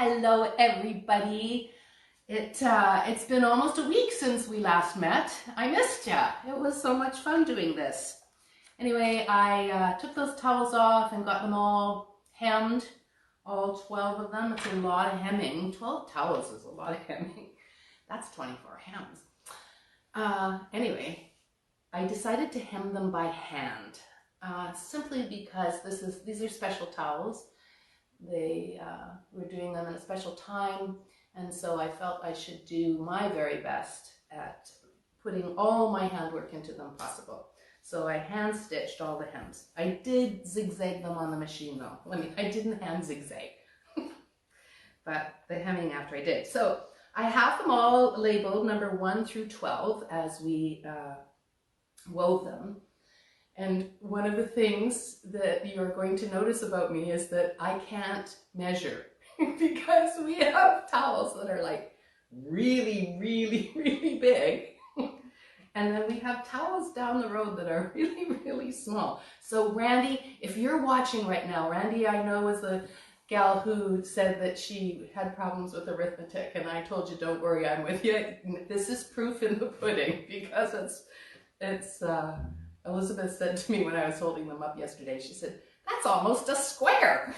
Hello everybody. It's been almost a week since we last met. I missed ya. It was so much fun doing this. Anyway, I took those towels off and got them all hemmed, all 12 of them. It's a lot of hemming. 12 towels is a lot of hemming. That's 24 hems. Anyway, I decided to hem them by hand, simply because these are special towels. We're doing them in a special time, and so I felt I should do my very best at putting all my handwork into them possible. So I hand stitched all the hems. I did zigzag them on the machine though. I didn't hand zigzag, but the hemming after I did. So I have them all labeled number 1 through 12 as we wove them. And one of the things that you're going to notice about me is that I can't measure because we have towels that are like really, really, really big. And then we have towels down the road that are really, really small. So Randy, if you're watching right now, Randy I know is the gal who said that she had problems with arithmetic, and I told you, don't worry, I'm with you. This is proof in the pudding because it's Elizabeth said to me when I was holding them up yesterday, she said, that's almost a square.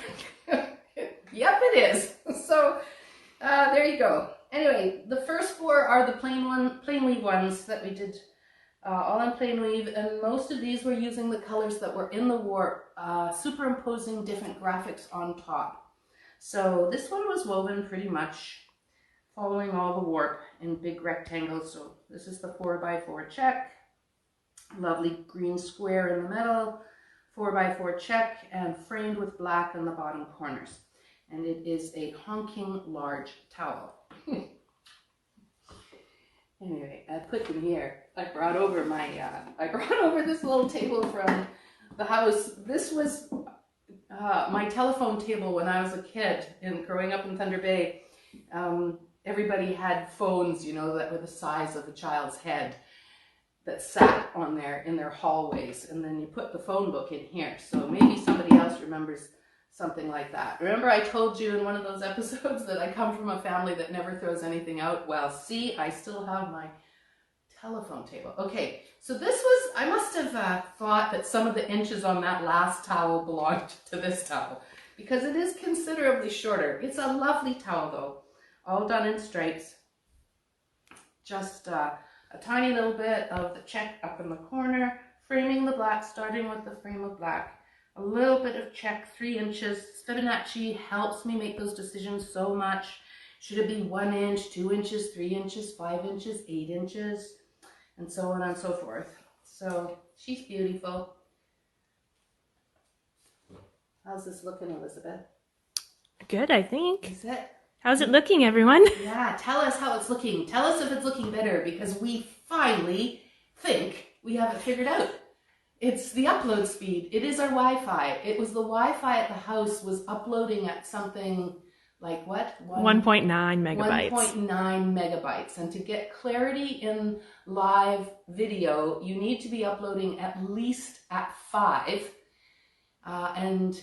Yep, it is. So there you go. Anyway, the first 4 are the plain weave ones that we did all in plain weave, and most of these were using the colors that were in the warp, superimposing different graphics on top. So this one was woven pretty much following all the warp in big rectangles. So this is the 4x4 check. Lovely green square in the middle, 4x4 check, and framed with black in the bottom corners. And it is a honking large towel. Anyway, I put them here. I brought over this little table from the house. This was my telephone table when I was a kid and growing up in Thunder Bay. Everybody had phones, you know, that were the size of a child's head, that sat on there in their hallways, and then you put the phone book in here. So maybe somebody else remembers something like that. Remember I told you in one of those episodes that I come from a family that never throws anything out? Well, see, I still have my telephone table. Okay, so this was, I must have thought that some of the inches on that last towel belonged to this towel, because it is considerably shorter. It's a lovely towel though, all done in stripes. Just a tiny little bit of the check up in the corner, framing the black, starting with the frame of black. A little bit of check, 3 inches. Fibonacci helps me make those decisions so much. Should it be 1 inch, 2 inches, 3 inches, 5 inches, 8 inches, and so on and so forth. So she's beautiful. How's this looking, Elizabeth? Good, I think. Is it? How's it looking, everyone? Yeah, tell us how it's looking. Tell us if it's looking better, because we finally think we have it figured out. It's the upload speed. It is our Wi-Fi. It was the Wi-Fi at the house was uploading at something like what? 1.9 megabytes. 1.9 megabytes. And to get clarity in live video, you need to be uploading at least at 5. And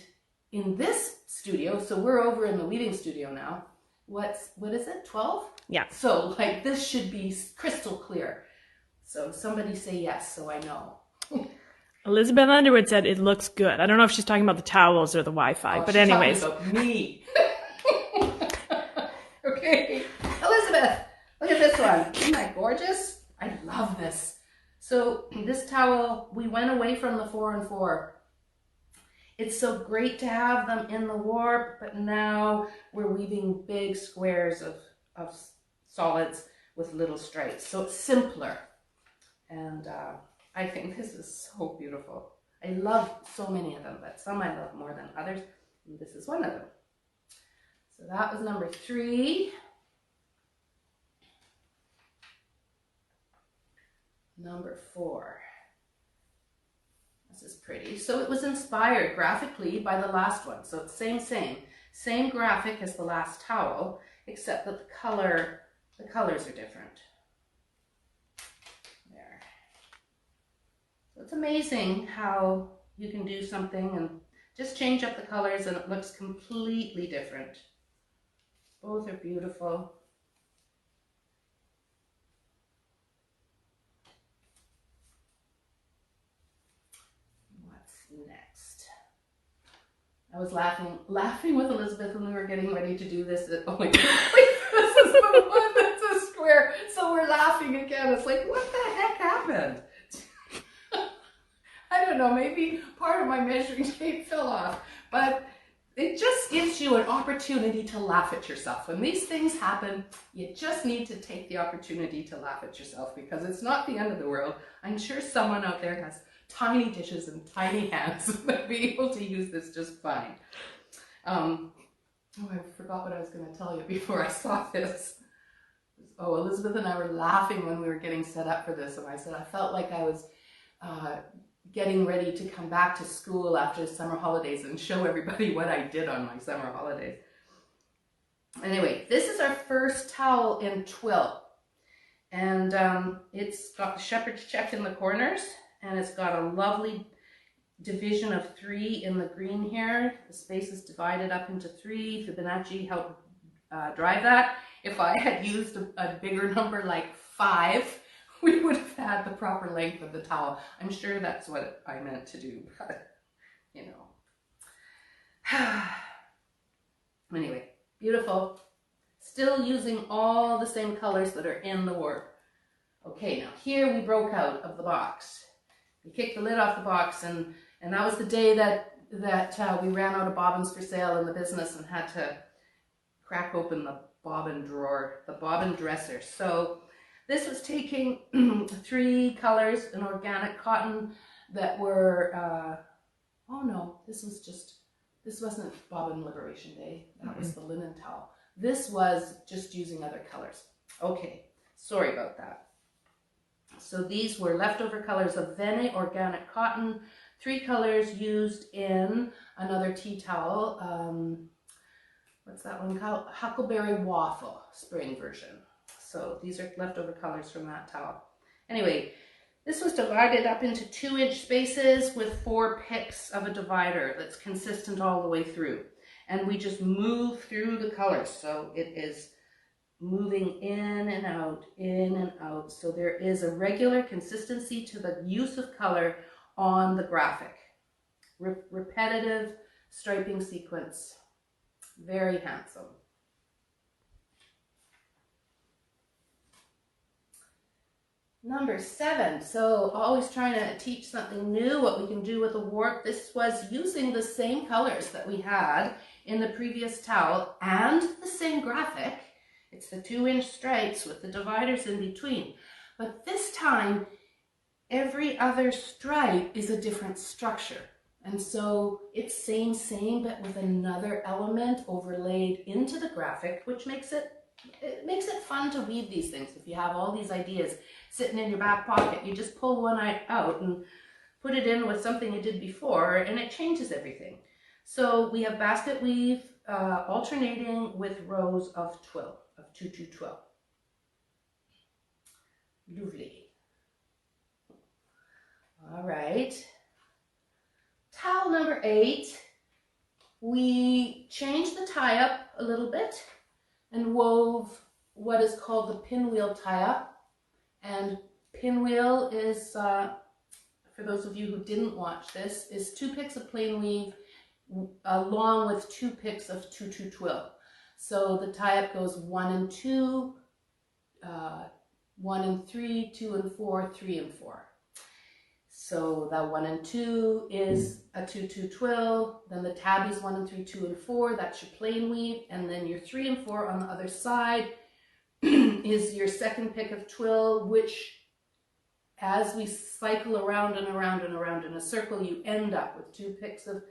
in this studio, so we're over in the weaving studio now, what is it, 12? Yeah. So like this should be crystal clear. So somebody say yes, so I know. Elizabeth Underwood said it looks good. I don't know if she's talking about the towels or the Wi-Fi, but anyways. Talking about me. Okay, Elizabeth, look at this one. Isn't that gorgeous? I love this. So this towel, we went away from the 4-and-4. It's so great to have them in the warp, but now we're weaving big squares of solids with little stripes. So it's simpler. And I think this is so beautiful. I love so many of them, but some I love more than others. And this is one of them. So that was number 3. Number 4. This is pretty. So it was inspired graphically by the last one. So it's same graphic as the last towel, except that the colors are different. There. So it's amazing how you can do something and just change up the colors and it looks completely different. Both are beautiful. What's next? I was laughing with Elizabeth when we were getting ready to do this. Oh my God, this is the one that's a square. So we're laughing again. It's like, what the heck happened? I don't know, maybe part of my measuring tape fell off, but it just gives you an opportunity to laugh at yourself. When these things happen, you just need to take the opportunity to laugh at yourself because it's not the end of the world. I'm sure someone out there has tiny dishes and tiny hands and they'll be able to use this just fine. Oh, I forgot what I was going to tell you before I saw this. Oh, Elizabeth and I were laughing when we were getting set up for this, and I said I felt like I was getting ready to come back to school after the summer holidays and show everybody what I did on my summer holidays. Anyway, this is our first towel in twill, and it's got the shepherd's check in the corners, and it's got a lovely division of 3 in the green here. The space is divided up into 3. Fibonacci helped drive that. If I had used a bigger number like 5, we would have had the proper length of the towel. I'm sure that's what I meant to do, but you know. Anyway, beautiful. Still using all the same colors that are in the warp. Okay, now here we broke out of the box. We kicked the lid off the box, and that was the day that we ran out of bobbins for sale in the business and had to crack open the bobbin drawer, the bobbin dresser. So this was taking 3 colors in organic cotton that were, oh no, this wasn't Bobbin Liberation Day. That was the linen towel. This was just using other colors. Okay, sorry about that. So these were leftover colors of Vene organic cotton, 3 colors used in another tea towel. What's that one called? Huckleberry Waffle spring version. So these are leftover colors from that towel. Anyway, this was divided up into 2-inch spaces with 4 picks of a divider that's consistent all the way through. And we just move through the colors. So it is moving in and out, in and out. So there is a regular consistency to the use of color on the graphic. Repetitive striping sequence. Very handsome. Number 7, so always trying to teach something new, what we can do with a warp. This was using the same colors that we had in the previous towel and the same graphic. It's the 2-inch stripes with the dividers in between. But this time, every other stripe is a different structure. And so it's same, but with another element overlaid into the graphic, which makes it fun to weave these things. If you have all these ideas sitting in your back pocket, you just pull one out and put it in with something you did before, and it changes everything. So we have basket weave alternating with rows of twill, of 2-2 twill. Lovely. All right. Towel number 8, we changed the tie-up a little bit and wove what is called the pinwheel tie-up. And pinwheel is, for those of you who didn't watch this, is 2 picks of plain weave along with 2 picks of 2-2 twill. So the tie-up goes 1 and 2, 1 and 3, 2 and 4, 3 and 4. So that 1 and 2 is a 2-2 twill, then the tabbies 1 and 3, 2 and 4, that's your plain weave, and then your 3 and 4 on the other side is your second pick of twill, which as we cycle around and around and around in a circle, you end up with 2 picks of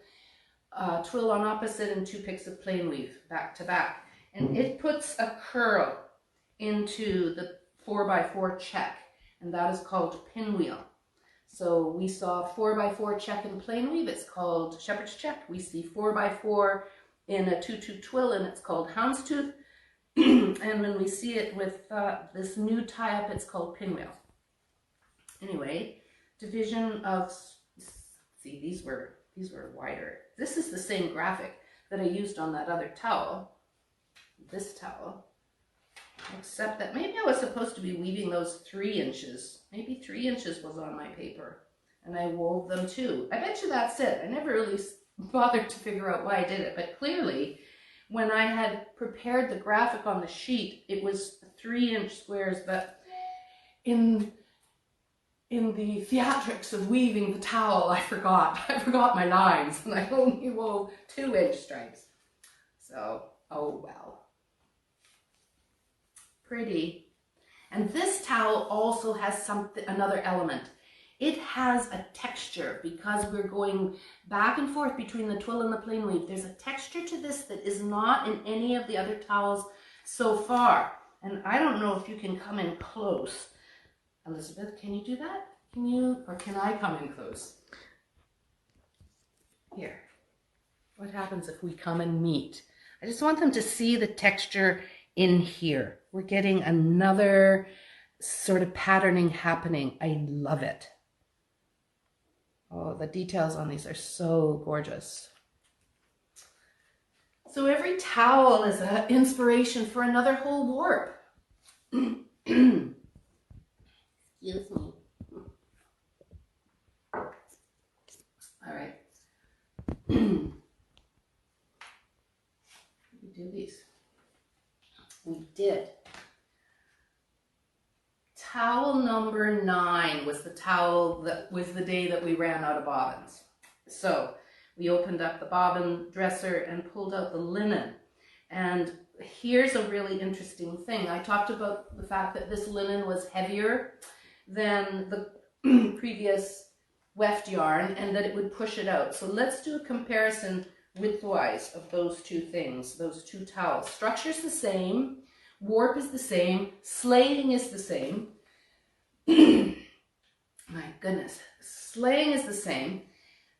twill on opposite and 2 picks of plain weave back to back. And it puts a curl into the 4x4 check, and that is called pinwheel. So we saw 4x4 check in plain weave, it's called shepherd's check. We see 4x4 in a 2-2 twill, and it's called houndstooth. And when we see it with this new tie-up, it's called pinwheel. Anyway, division of, see, these were wider. This is the same graphic that I used on that other towel. this towel, except that maybe I was supposed to be weaving those 3 inches. Maybe 3 inches was on my paper, and I wove them too. I bet you that's it. I never really bothered to figure out why I did it, but clearly when I had prepared the graphic on the sheet, it was 3-inch squares, but in the theatrics of weaving the towel, I forgot my lines, and I only wove 2-inch stripes. So, oh well. Pretty. And this towel also has another element. It has a texture because we're going back and forth between the twill and the plain weave. There's a texture to this that is not in any of the other towels so far. And I don't know if you can come in close. Elizabeth, can you do that? Or can I come in close? Here. What happens if we come and meet? I just want them to see the texture in here. We're getting another sort of patterning happening. I love it. Oh, the details on these are so gorgeous. So every towel is an inspiration for another whole warp. Excuse me. All right. We do these. We did. Towel number 9 was the towel that was the day that we ran out of bobbins. So we opened up the bobbin dresser and pulled out the linen. And here's a really interesting thing. I talked about the fact that this linen was heavier than the previous weft yarn and that it would push it out. So let's do a comparison widthwise of those two things, those two towels. Structure's the same, warp is the same, slaying is the same. My goodness, slaying is the same,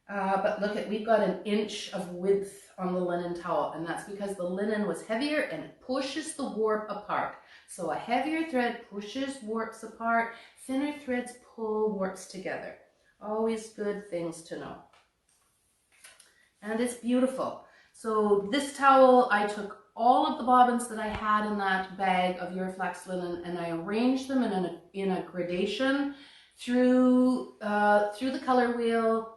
but look at, we've got 1 inch of width on the linen towel, and that's because the linen was heavier and it pushes the warp apart. So a heavier thread pushes warps apart, thinner threads pull warps together. Always good things to know. And it's beautiful. So this towel, I took all of the bobbins that I had in that bag of Euroflax linen and I arranged them in a gradation through the color wheel,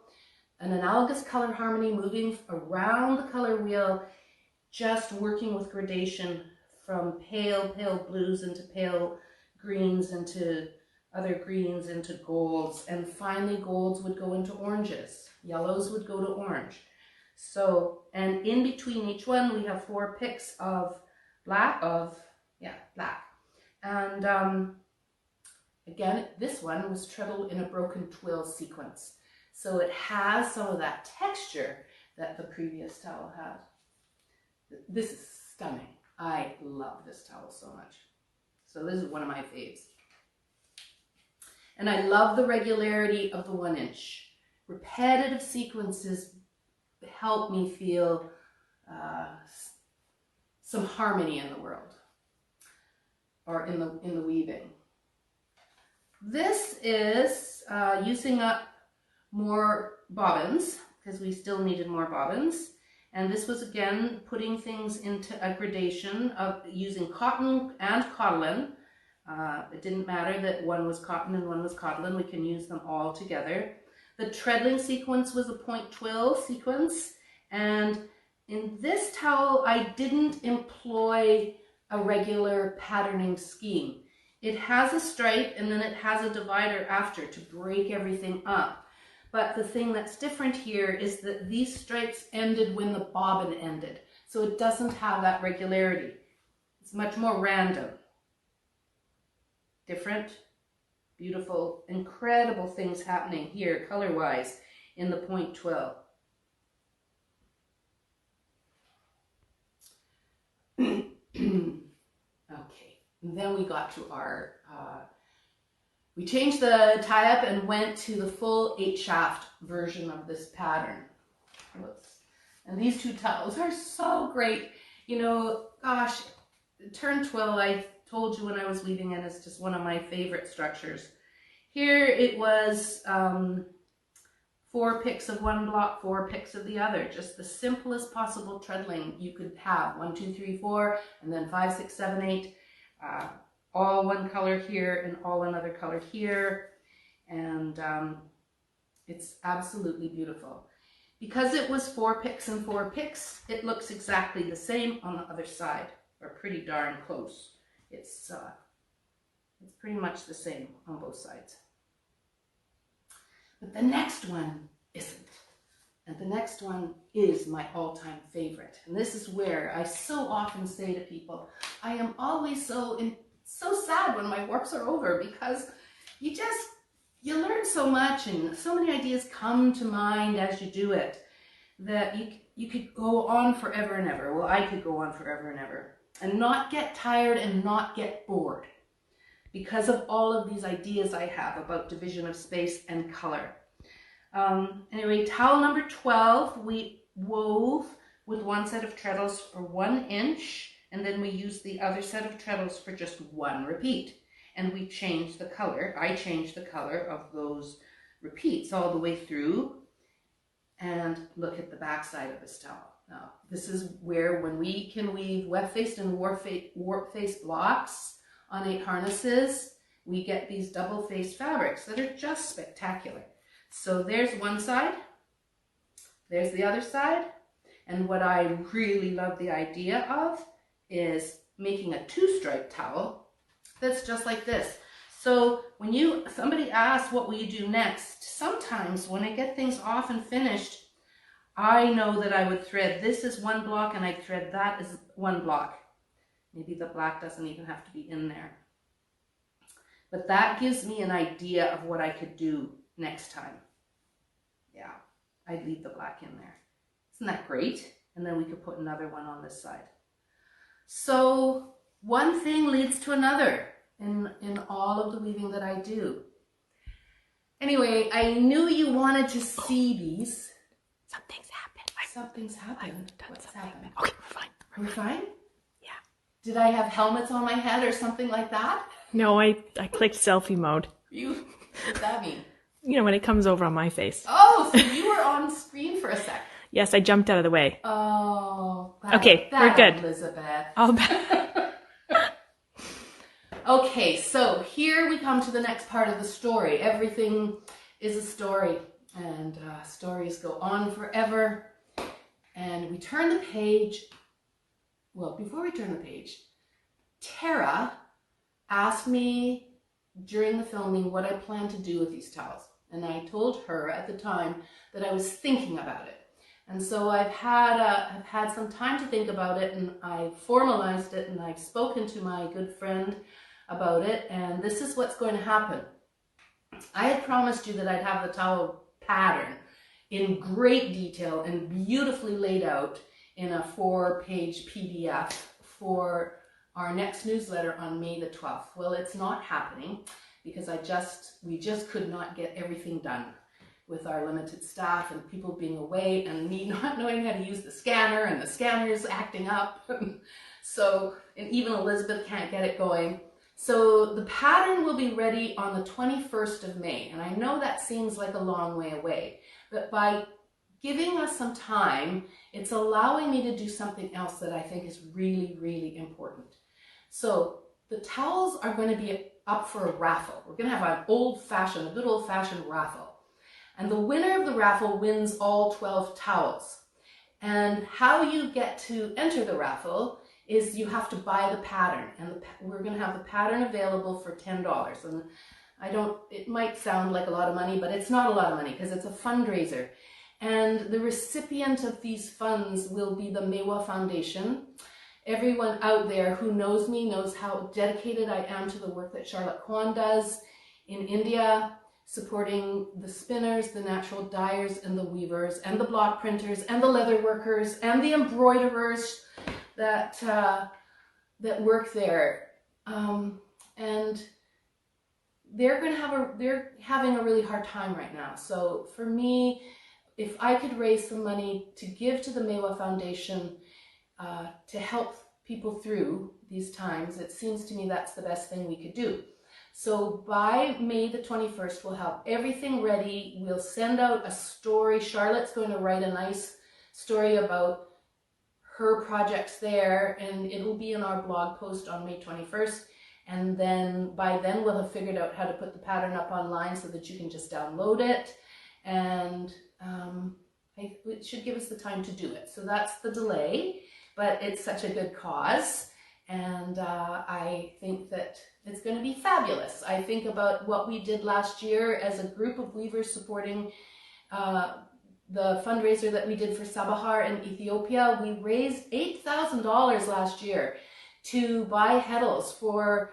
an analogous color harmony, moving around the color wheel, just working with gradation from pale blues into pale greens into other greens into golds, and finally golds would go into oranges, yellows would go to orange. So, and in between each one we have 4 picks of black. And again, this one was trebled in a broken twill sequence. So it has some of that texture that the previous towel had. This is stunning. I love this towel so much. So this is one of my faves. And I love the regularity of the 1 inch. Repetitive sequences help me feel some harmony in the world, or in the weaving. This is using up more bobbins, because we still needed more bobbins. And this was again putting things into a gradation of using cotton and cotton. It didn't matter that one was cotton and one was cotton. We can use them all together. The treadling sequence was a point twill sequence, and in this towel I didn't employ a regular patterning scheme. It has a stripe and then it has a divider after to break everything up. But the thing that's different here is that these stripes ended when the bobbin ended, so it doesn't have that regularity. It's much more random. Different, beautiful, incredible things happening here color-wise in the point twill. Okay, and then we got to our, we changed the tie-up and went to the full 8-shaft version of this pattern. Whoops. And these two towels are so great. You know, gosh, turn twill, I told you when I was weaving it, it's just one of my favorite structures. Here it was 4 picks of one block, 4 picks of the other. Just the simplest possible treadling you could have. 1, 2, 3, 4, and then 5, 6, 7, 8. All one color here and all another color here. And it's absolutely beautiful. Because it was 4 picks and 4 picks, it looks exactly the same on the other side, or pretty darn close. It's pretty much the same on both sides. But the next one isn't. And the next one is my all-time favorite. And this is where I so often say to people, I am always so sad when my warps are over, because you learn so much and so many ideas come to mind as you do it that you could go on forever and ever. Well, I could go on forever and ever and not get tired and not get bored because of all of these ideas I have about division of space and color. Anyway, towel number 12, we wove with one set of treadles for 1 inch, and then we used the other set of treadles for just 1 repeat. And we changed the color. I changed the color of those repeats all the way through. And look at the back side of this towel. Now, this is where, when we can weave weft-faced and warp-faced blocks on 8 harnesses, we get these double-faced fabrics that are just spectacular. So there's one side, there's the other side, and what I really love the idea of is making a 2-stripe towel that's just like this. So when somebody asks what will you do next, sometimes when I get things off and finished, I know that I would thread this as 1 block and I'd thread that as 1 block. Maybe the black doesn't even have to be in there. But that gives me an idea of what I could do next time. Yeah, I'd leave the black in there. Isn't that great? And then we could put another one on this side. So one thing leads to another in all of the weaving that I do. Anyway, I knew you wanted to see these. Something's happened. Something's happened. What's happened? Okay, we're fine. We're fine? Yeah. Did I have helmets on my head or something like that? No, I clicked selfie mode. What's that mean? You know, when it comes over on my face. Oh, so you were on screen for a sec. Yes, I jumped out of the way. Oh. Okay, we're good. Elizabeth. All back. Okay, so here we come to the next part of the story. Everything is a story, and stories go on forever. And we turn the page. Well, before we turn the page, Tara asked me during the filming what I planned to do with these towels. And I told her at the time that I was thinking about it. And so I've had some time to think about it, and I've formalized it, and I've spoken to my good friend about it, and this is what's going to happen. I had promised you that I'd have the towel pattern in great detail and beautifully laid out in a 4-page PDF for our next newsletter on May the 12th. Well, it's not happening because we just could not get everything done with our limited staff and people being away and me not knowing how to use the scanner and the scanner's acting up. So, and even Elizabeth can't get it going. So the pattern will be ready on the 21st of May. And I know that seems like a long way away, but by giving us some time, it's allowing me to do something else that I think is really, really important. So the towels are going to be up for a raffle. We're going to have a good old-fashioned raffle. And the winner of the raffle wins all 12 towels. And how you get to enter the raffle is you have to buy the pattern. And we're going to have the pattern available for $10. And it might sound like a lot of money, but it's not a lot of money because it's a fundraiser. And the recipient of these funds will be the Mewa Foundation. Everyone out there who knows me knows how dedicated I am to the work that Charlotte Kwan does in India, supporting the spinners, the natural dyers, and the weavers, and the block printers, and the leather workers, and the embroiderers that work there. And they're having a really hard time right now. So for me, if I could raise some money to give to the Mewa Foundation to help people through these times, it seems to me that's the best thing we could do. So by May the 21st, we'll have everything ready. We'll send out a story. Charlotte's going to write a nice story about her projects there, and it'll be in our blog post on May 21st. And then by then we'll have figured out how to put the pattern up online so that you can just download it. And it should give us the time to do it. So that's the delay, but it's such a good cause. And I think that it's going to be fabulous. I think about what we did last year as a group of weavers supporting the fundraiser that we did for Sabahar in Ethiopia. We raised $8,000 last year to buy heddles for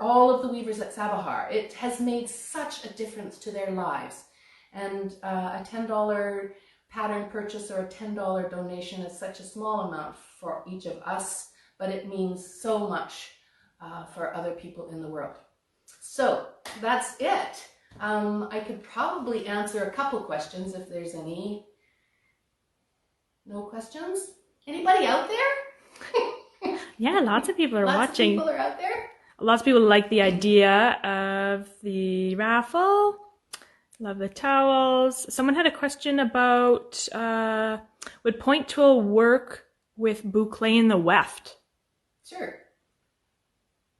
all of the weavers at Sabahar. It has made such a difference to their lives. And a $10 pattern purchase or a $10 donation is such a small amount for each of us, but it means so much for other people in the world. So that's it. I could probably answer a couple questions if there's any. No questions? Anybody out there? Yeah, lots of people are watching. Lots of people are out there? Lots of people like the idea of the raffle. Love the towels. Someone had a question about would point tool work with boucle in the weft? Sure.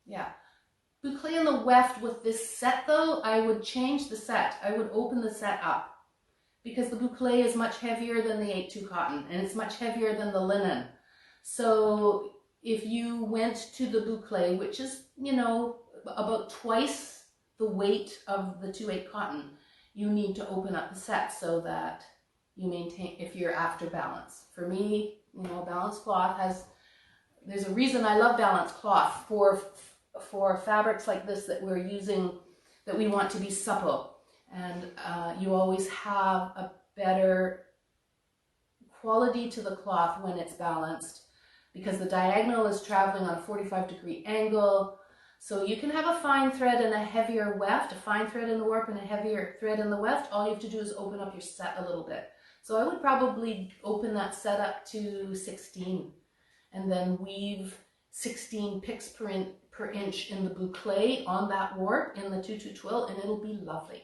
Yeah. Boucle in the weft with this set though, I would change the set. I would open the set up because the boucle is much heavier than the 8-2 cotton and it's much heavier than the linen. So if you went to the boucle, which is, you know, about twice the weight of the 2/8 cotton, you need to open up the set so that you maintain, if you're after balance. For me, you know, balanced cloth there's a reason I love balanced cloth for fabrics like this that we're using, that we want to be supple. And you always have a better quality to the cloth when it's balanced because the diagonal is traveling on a 45-degree angle. So you can have a fine thread and a heavier weft, a fine thread in the warp and a heavier thread in the weft. All you have to do is open up your set a little bit. So I would probably open that set up to 16 and then weave 16 picks per inch in the boucle on that warp in the 2/2 twill, and it'll be lovely.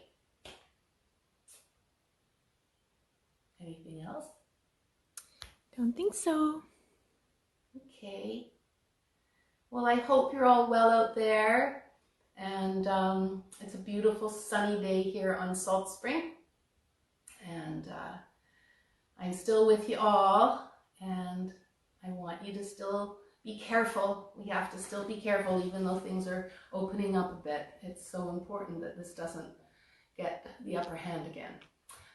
Anything else? Don't think so. Okay. Well, I hope you're all well out there, and it's a beautiful sunny day here on Salt Spring, and I'm still with you all, and I want you to still be careful. We have to still be careful even though things are opening up a bit. It's so important that this doesn't get the upper hand again.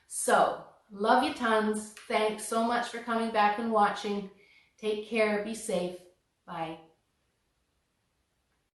So, love you tons. Thanks so much for coming back and watching. Take care. Be safe. Bye.